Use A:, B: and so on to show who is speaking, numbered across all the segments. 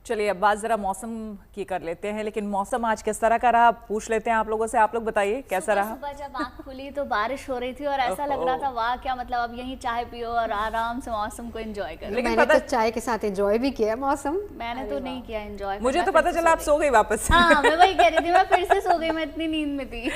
A: चलिए अब बात जरा मौसम की कर लेते हैं, लेकिन मौसम आज किस तरह का रहा पूछ लेते हैं आप लोगों से। आप लोग बताइए कैसा रहा।
B: सुबह जब आँख खुली तो बारिश हो रही थी और ऐसा लग रहा था वाह क्या मतलब अब यहीं चाय पियो और आराम से मौसम को एंजॉय करो।
C: लेकिन मैंने तो चाय के साथ एंजॉय भी किया मौसम।
B: मैंने तो नहीं किया एंजॉय।
A: मुझे तो पता चला आप सो गई वापस।
B: हाँ मैं वही कह रही थी, मैं फिर से सो गई, मैं इतनी नींद में थी।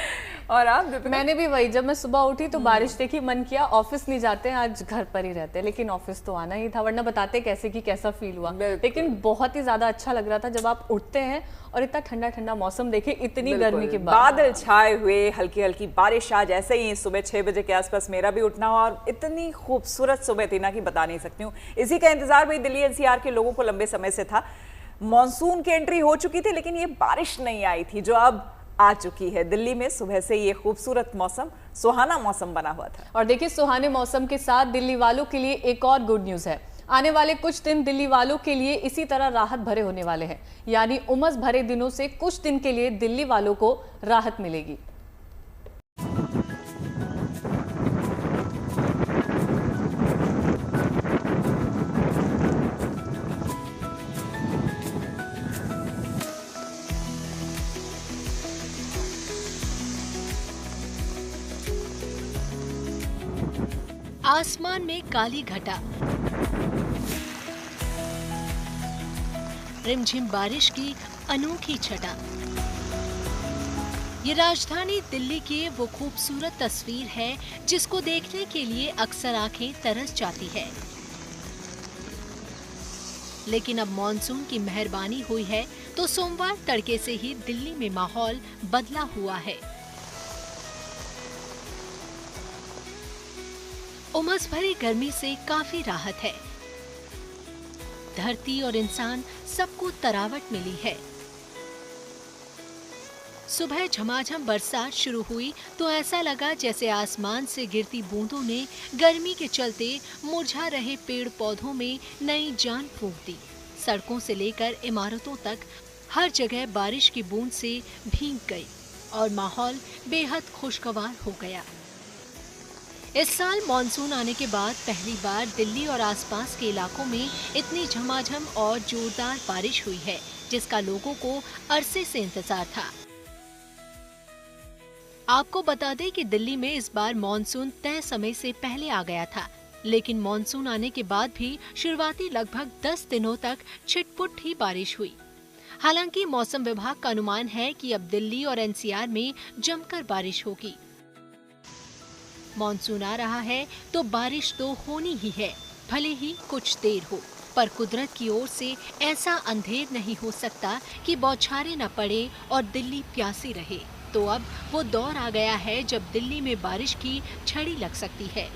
A: और आप?
D: मैंने भी वही, जब मैं सुबह उठी तो बारिश देखी, मन किया ऑफिस नहीं जाते हैं, आज घर पर ही रहते हैं, लेकिन ऑफिस तो आना ही था, वरना बताते कैसे कि कैसा फील हुआ। लेकिन बहुत ही ज्यादा अच्छा लग रहा था जब आप उठते हैं और इतना ठंडा ठंडा मौसम देखे इतनी गर्मी के बाद।
A: बादल छाए हुए, हल्की हल्की बारिश। आज ऐसे ही सुबह 6 बजे के आसपास मेरा भी उठना हुआ और इतनी खूबसूरत सुबह थी ना कि बता नहीं सकती हूँ। इसी का इंतजार भाई दिल्ली एनसीआर के लोगों को लंबे समय से था। मॉनसून की एंट्री हो चुकी थी लेकिन ये बारिश नहीं आई थी जो अब आ चुकी है। दिल्ली में सुबह से ये खूबसूरत मौसम, सुहाना मौसम बना हुआ था।
D: और देखिए सुहाने मौसम के साथ दिल्ली वालों के लिए एक और गुड न्यूज है। आने वाले कुछ दिन दिल्ली वालों के लिए इसी तरह राहत भरे होने वाले हैं, यानी उमस भरे दिनों से कुछ दिन के लिए दिल्ली वालों को राहत मिलेगी।
E: आसमान में काली घटा, रिमझिम बारिश की अनोखी छटा। ये राजधानी दिल्ली की वो खूबसूरत तस्वीर है जिसको देखने के लिए अक्सर आंखें तरस जाती है। लेकिन अब मॉनसून की मेहरबानी हुई है तो सोमवार तड़के से ही दिल्ली में माहौल बदला हुआ है। उमस भरी गर्मी से काफी राहत है। धरती और इंसान सबको तरावट मिली है। सुबह झमाझम बरसात शुरू हुई तो ऐसा लगा जैसे आसमान से गिरती बूंदों ने गर्मी के चलते मुरझा रहे पेड़ पौधों में नई जान फूंक दी। सड़कों से लेकर इमारतों तक हर जगह बारिश की बूंद से भीग गई और माहौल बेहद खुशगवार हो गया। इस साल मॉनसून आने के बाद पहली बार दिल्ली और आसपास के इलाकों में इतनी झमाझम और जोरदार बारिश हुई है जिसका लोगों को अरसे से इंतजार था। आपको बता दें कि दिल्ली में इस बार मॉनसून तय समय से पहले आ गया था, लेकिन मॉनसून आने के बाद भी शुरुआती लगभग 10 दिनों तक छिटपुट ही बारिश हुई। हालांकि मौसम विभाग का अनुमान है कि अब दिल्ली और एनसीआर में जमकर बारिश होगी। मॉनसून आ रहा है तो बारिश तो होनी ही है, भले ही कुछ देर हो, पर कुदरत की ओर से ऐसा अंधेर नहीं हो सकता कि बौछारें न पड़े और दिल्ली प्यासी रहे। तो अब वो दौर आ गया है जब दिल्ली में बारिश की छड़ी लग सकती है।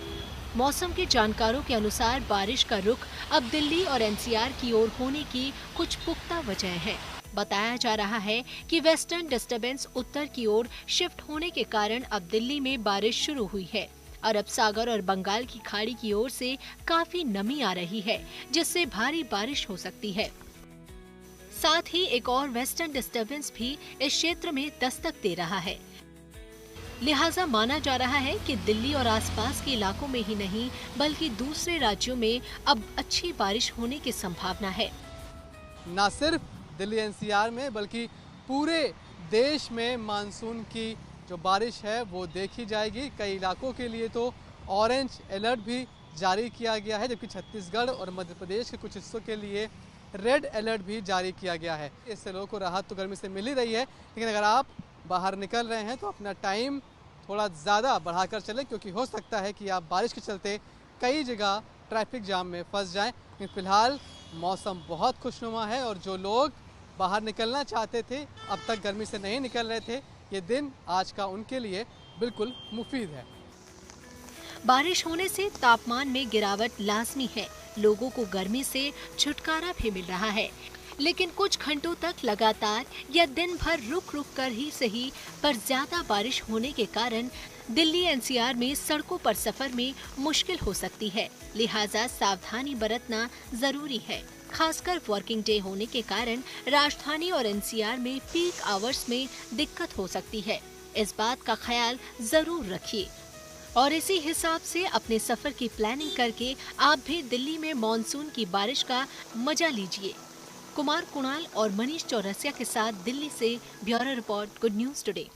E: मौसम के जानकारों के अनुसार बारिश का रुख अब दिल्ली और एनसीआर की ओर होने की कुछ पुख्ता वजह है। बताया जा रहा है कि वेस्टर्न डिस्टर्बेंस उत्तर की ओर शिफ्ट होने के कारण अब दिल्ली में बारिश शुरू हुई है। अरब सागर और बंगाल की खाड़ी की ओर से काफी नमी आ रही है जिससे भारी बारिश हो सकती है। साथ ही एक और वेस्टर्न डिस्टर्बेंस भी इस क्षेत्र में दस्तक दे रहा है। लिहाजा माना जा रहा है कि दिल्ली और आसपास के इलाकों में ही नहीं बल्कि दूसरे राज्यों में अब अच्छी बारिश होने की संभावना है।
F: न सिर्फ दिल्ली एनसीआर में बल्कि पूरे देश में मानसून की जो बारिश है वो देखी जाएगी। कई इलाकों के लिए तो ऑरेंज अलर्ट भी जारी किया गया है, जबकि छत्तीसगढ़ और मध्य प्रदेश के कुछ हिस्सों के लिए रेड अलर्ट भी जारी किया गया है। इससे लोगों को राहत तो गर्मी से मिल ही रही है, लेकिन अगर आप बाहर निकल रहे हैं तो अपना टाइम थोड़ा ज़्यादा बढ़ाकर चलें, क्योंकि हो सकता है कि आप बारिश के चलते कई जगह ट्रैफिक जाम में फंस जाएं। लेकिन फिलहाल मौसम बहुत खुशनुमा है और जो लोग बाहर निकलना चाहते थे, अब तक गर्मी से नहीं निकल रहे थे, ये दिन आज का उनके लिए बिल्कुल मुफीद है।
E: बारिश होने से तापमान में गिरावट लाजमी है। लोगों को गर्मी से छुटकारा भी मिल रहा है, लेकिन कुछ घंटों तक लगातार या दिन भर रुक रुक कर ही सही पर ज्यादा बारिश होने के कारण दिल्ली एनसीआर में सड़कों पर सफर में मुश्किल हो सकती है। लिहाजा सावधानी बरतना जरूरी है। खासकर वर्किंग डे होने के कारण राजधानी और एनसीआर में पीक आवर्स में दिक्कत हो सकती है। इस बात का ख्याल जरूर रखिए और इसी हिसाब से अपने सफर की प्लानिंग करके आप भी दिल्ली में मॉनसून की बारिश का मजा लीजिए। कुमार कुणाल और मनीष चौरसिया के साथ दिल्ली से bureau report, good news today.